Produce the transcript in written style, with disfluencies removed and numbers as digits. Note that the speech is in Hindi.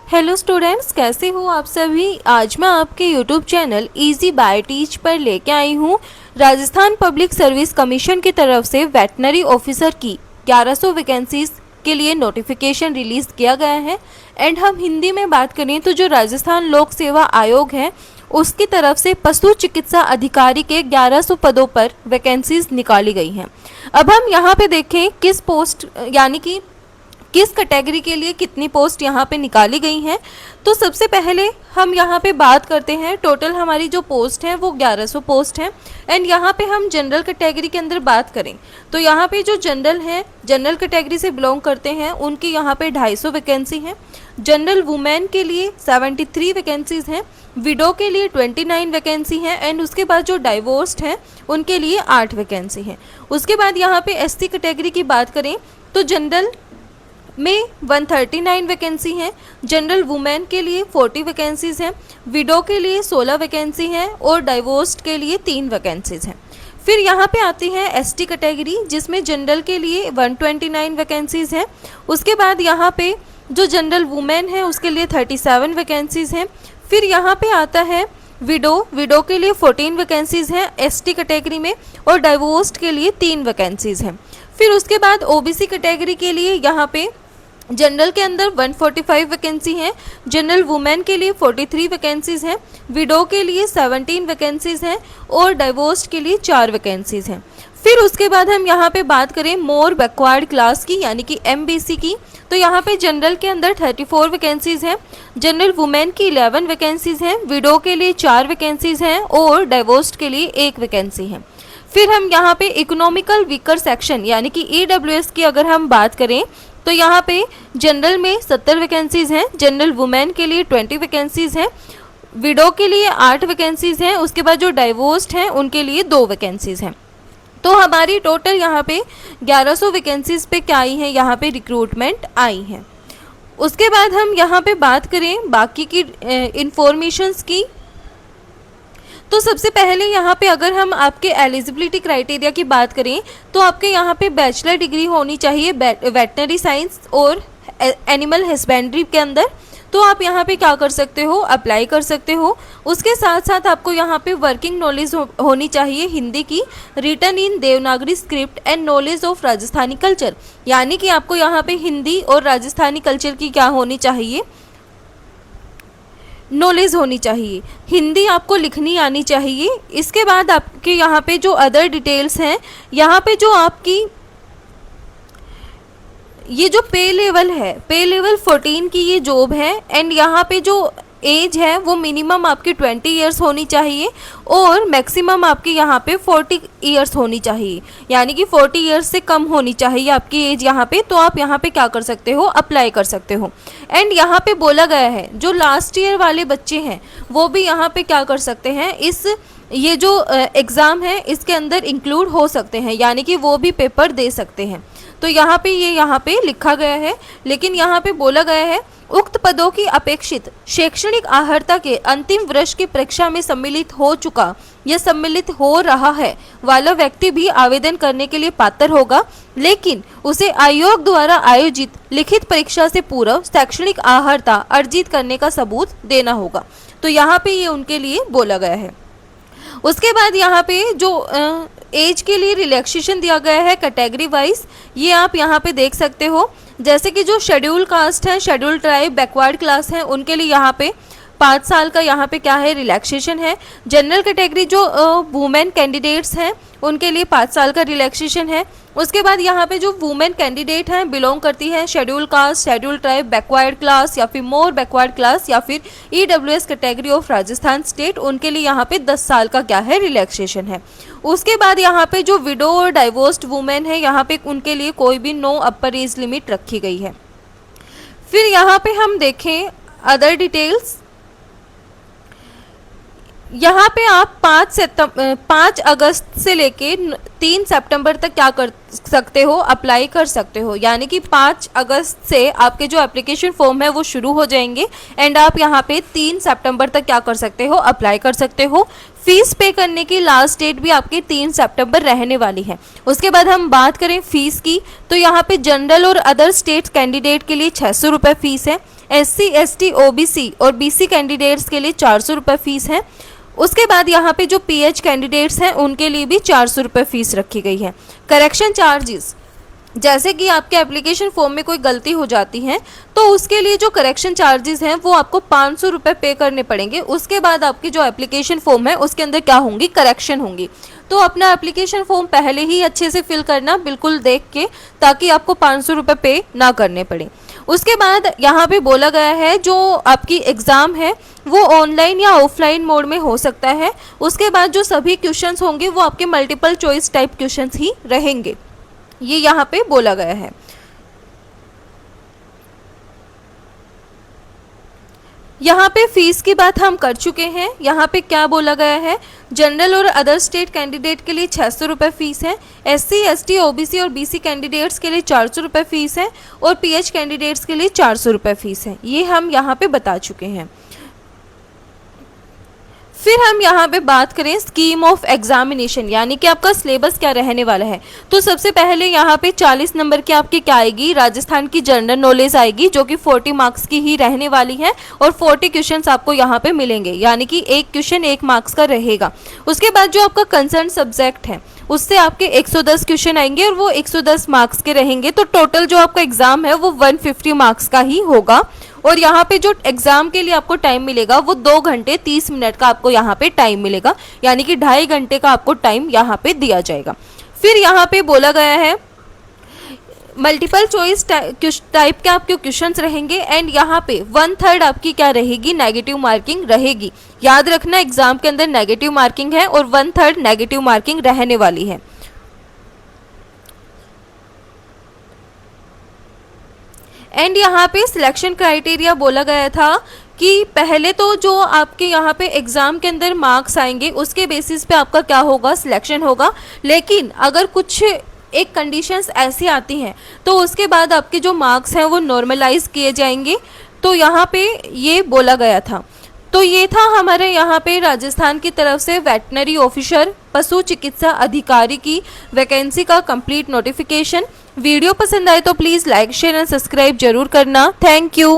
हेलो स्टूडेंट्स, कैसे हो आप सभी। आज मैं आपके YouTube channel easy by teach पर लेके आई हूँ राजस्थान पब्लिक सर्विस कमीशन की तरफ से वेटनरी ऑफिसर की 1100 वैकेंसीज के लिए नोटिफिकेशन रिलीज़ किया गया है। एंड हम हिंदी में बात करें तो जो राजस्थान लोक सेवा आयोग है उसकी तरफ से पशु चिकित्सा अधिकारी के 1100 पदों पर वैकेंसीज निकाली गई हैं। अब हम यहाँ पे देखें किस पोस्ट यानी कि किस कैटेगरी के लिए कितनी पोस्ट यहाँ पे निकाली गई हैं। तो सबसे पहले हम यहाँ पे बात करते हैं, टोटल हमारी जो पोस्ट है वो 1100 पोस्ट है। एंड यहाँ पे हम जनरल कैटेगरी के अंदर बात करें तो यहाँ पे जो जनरल कैटेगरी से बिलोंग करते हैं उनकी यहाँ पे 250 वैकेंसी हैं। जनरल वुमेन के लिए 73 वैकेंसीज हैं, विडो के लिए 29 वैकेंसी हैं। एंड उसके बाद जो डाइवोर्स्ड हैं उनके लिए 8 वैकेंसी हैं। उसके बाद यहाँ पे एससी कैटेगरी की बात करें तो जनरल में 139 वैकेंसी हैं, जनरल वुमेन के लिए 40 वैकेंसीज हैं, विडो के लिए 16 वैकेंसी हैं और डाइवोर्स्ड के लिए 3 वैकेंसीज हैं। फिर यहाँ पे आती है एसटी कैटेगरी जिसमें जनरल के लिए 129 वैकेंसीज हैं। उसके बाद यहाँ पे जो जनरल वुमेन है उसके लिए 37 वैकेंसीज हैं। फिर यहाँ पे आता है विडो के लिए 14 वैकेंसीज हैं एसटी कैटेगरी में और डाइवोर्स्ड के लिए 3 वैकेंसीज हैं। फिर उसके बाद ओबीसी कैटेगरी के लिए यहाँ पे जनरल के अंदर 145 वैकेंसी हैं, जनरल वुमेन के लिए 43 वैकेंसीज हैं, विडो के लिए 17 वैकेंसीज हैं और डाइवोर्स्ड के लिए 4 वैकेंसीज हैं। फिर उसके बाद हम यहाँ पे बात करें मोर बैकवर्ड क्लास की यानी कि एमबीसी की, तो यहाँ पे जनरल के अंदर 34 वैकेंसीज हैं, जनरल वुमेन की 11 वैकेंसीज हैं, विडो के लिए 4 वैकेंसीज हैं और डाइवोर्स्ड के लिए 1 वैकेंसी है। फिर हम यहाँ पे इकोनॉमिकल वीकर सेक्शन यानी कि ईडब्ल्यूएस की अगर हम बात करें तो यहाँ पे जनरल में 70 वैकेंसीज हैं, जनरल वुमेन के लिए 20 वैकेंसीज हैं, विडो के लिए 8 वैकेंसीज हैं, उसके बाद जो डाइवोर्स्ड हैं उनके लिए 2 वैकेंसीज हैं। तो हमारी टोटल यहाँ पे 1100 वैकेंसीज पे क्या आई है, यहाँ पे रिक्रूटमेंट आई है। उसके बाद हम यहाँ पे बात करें बाकी की इंफॉर्मेशंस की, तो सबसे पहले यहाँ पे अगर हम आपके एलिजिबिलिटी क्राइटेरिया की बात करें तो आपके यहाँ पे बैचलर डिग्री होनी चाहिए वेटनरी साइंस और एनिमल हस्बेंड्री के अंदर। तो आप यहाँ पे क्या कर सकते हो, अप्लाई कर सकते हो। उसके साथ साथ आपको यहाँ पे वर्किंग नॉलेज होनी चाहिए हिंदी की, written in Devanagari script and knowledge of Rajasthani culture, यानी कि आपको यहाँ पे हिंदी और राजस्थानी कल्चर की क्या होनी चाहिए, नॉलेज होनी चाहिए। हिंदी आपको लिखनी आनी चाहिए। इसके बाद आपके यहाँ पे जो अदर डिटेल्स हैं, यहाँ पे जो आपकी ये जो पे लेवल है, पे लेवल 14 की ये जॉब है। एंड यहाँ पे जो एज है वो मिनिमम आपकी 20 इयर्स होनी चाहिए और मैक्सिमम आपकी यहाँ पे 40 इयर्स होनी चाहिए, यानी कि 40 इयर्स से कम होनी चाहिए आपकी एज यहाँ पे। तो आप यहाँ पे क्या कर सकते हो, अप्लाई कर सकते हो। एंड यहाँ पे बोला गया है जो लास्ट ईयर वाले बच्चे हैं वो भी यहाँ पे क्या कर सकते हैं, इस ये जो एग्ज़ाम है इसके अंदर इंक्लूड हो सकते हैं, यानी कि वो भी पेपर दे सकते हैं। तो यहाँ पे ये यहाँ पे लिखा गया है, लेकिन यहाँ पे बोला गया है उक्त पदों की अपेक्षित शैक्षणिक अर्हता के अंतिम वर्ष की परीक्षा में सम्मिलित हो चुका या सम्मिलित हो रहा है वाला व्यक्ति भी आवेदन करने के लिए पात्र होगा, लेकिन उसे आयोग द्वारा आयोजित लिखित परीक्षा से पूर्व शैक्षणिक अर्हता अर्जित करने का सबूत देना होगा। तो यहाँ पे ये उनके लिए बोला गया है। उसके बाद यहाँ पे जो एज के लिए रिलैक्सेशन दिया गया है कैटेगरी वाइज, ये आप यहाँ पे देख सकते हो। जैसे कि जो शेड्यूल कास्ट है, शेड्यूल ट्राइब, बैकवर्ड क्लास है, उनके लिए यहाँ पे 5 साल का यहाँ पे क्या है, रिलैक्सेशन है। जनरल कैटेगरी जो वुमेन कैंडिडेट्स हैं उनके लिए 5 साल का रिलैक्सेशन है। उसके बाद यहाँ पे जो वुमेन कैंडिडेट हैं बिलोंग करती है schedule caste, schedule tribe, backward class या फिर मोर बैकवर्ड क्लास या फिर EWS category of Rajasthan state, उनके लिए यहाँ पे 10 साल का क्या है, रिलैक्सेशन है। उसके बाद यहाँ पे जो विडो और डाइवोर्स्ड वुमेन है यहाँ पे उनके लिए कोई भी नो अपर एज लिमिट रखी गई है। फिर यहाँ पे हम देखें अदर डिटेल्स, यहाँ पे आप 5 अगस्त से लेके 3 सितंबर तक क्या कर सकते हो, अप्लाई कर सकते हो। यानी कि 5 अगस्त से आपके जो एप्लीकेशन फॉर्म है वो शुरू हो जाएंगे एंड आप यहाँ पे 3 सितंबर तक क्या कर सकते हो, अप्लाई कर सकते हो। फीस पे करने की लास्ट डेट भी आपकी 3 सितंबर रहने वाली है। उसके बाद हम बात करें फीस की, तो यहाँ पे जनरल और अदर स्टेट कैंडिडेट के लिए 600 रुपये फीस है। SC ST OBC और BC कैंडिडेट्स के लिए 400 रुपये फीस है। उसके बाद यहाँ पे जो PH कैंडिडेट्स हैं उनके लिए भी 400 रुपये फीस रखी गई है। करेक्शन चार्जेस, जैसे कि आपके एप्लीकेशन फॉर्म में कोई गलती हो जाती है तो उसके लिए जो करेक्शन चार्जेस हैं वो आपको 500 रुपये पे करने पड़ेंगे। उसके बाद आपकी जो एप्लीकेशन फॉर्म है उसके अंदर क्या होंगी, करेक्शन होंगी। तो अपना एप्लीकेशन फॉर्म पहले ही अच्छे से फिल करना, बिल्कुल देख के, ताकि आपको 500 रुपये पे ना करने पड़े। उसके बाद यहाँ पे बोला गया है जो आपकी एग्ज़ाम है वो ऑनलाइन या ऑफलाइन मोड में हो सकता है। उसके बाद जो सभी क्वेश्चंस होंगे वो आपके मल्टीपल चॉइस टाइप क्वेश्चंस ही रहेंगे, ये यहाँ पे बोला गया है। यहाँ पे फीस की बात हम कर चुके हैं। यहाँ पे क्या बोला गया है, जनरल और अदर स्टेट कैंडिडेट के लिए 600 रुपये फीस है। SC ST OBC और BC कैंडिडेट्स के लिए 400 रुपये फीस है और PH कैंडिडेट्स के लिए 400 रुपये फीस है। ये हम यहाँ पे बता चुके हैं। फिर हम यहाँ पे बात करें स्कीम ऑफ एग्जामिनेशन, यानी कि आपका सिलेबस क्या रहने वाला है। तो सबसे पहले यहाँ पे 40 नंबर की आपकी क्या आएगी, राजस्थान की जनरल नॉलेज आएगी, जो कि 40 मार्क्स की ही रहने वाली है और 40 क्वेश्चंस आपको यहाँ पे मिलेंगे, यानी कि एक क्वेश्चन 1 मार्क्स का रहेगा। उसके बाद जो आपका कंसर्न सब्जेक्ट है उससे आपके 110 क्वेश्चन आएंगे और वो 110 मार्क्स के रहेंगे। तो टोटल जो आपका एग्जाम है वो 150 मार्क्स का ही होगा। और यहाँ पे जो एग्जाम के लिए आपको टाइम मिलेगा वो 2 घंटे 30 मिनट का आपको यहाँ पे टाइम मिलेगा, यानी कि 2.5 घंटे का आपको टाइम यहाँ पे दिया जाएगा। फिर यहाँ पे बोला गया है मल्टीपल चॉइस टाइप के आपके क्वेश्चंस रहेंगे एंड यहाँ पे 1/3 आपकी क्या रहेगी, नेगेटिव मार्किंग रहेगी। याद रखना एग्जाम के अंदर नेगेटिव मार्किंग है और 1/3 नेगेटिव मार्किंग रहने वाली है। एंड यहाँ पे सिलेक्शन क्राइटेरिया बोला गया था कि पहले तो जो आपके यहाँ पे एग्ज़ाम के अंदर मार्क्स आएंगे उसके बेसिस पे आपका क्या होगा, सिलेक्शन होगा। लेकिन अगर कुछ एक कंडीशंस ऐसी आती हैं तो उसके बाद आपके जो मार्क्स हैं वो नॉर्मलाइज किए जाएंगे। तो यहाँ पे ये बोला गया था। तो ये था हमारे यहाँ पे राजस्थान की तरफ से वेटनरी ऑफिसर पशु चिकित्सा अधिकारी की वैकेंसी का कंप्लीट नोटिफिकेशन। वीडियो पसंद आए तो please like share and subscribe जरूर करना। Thank you.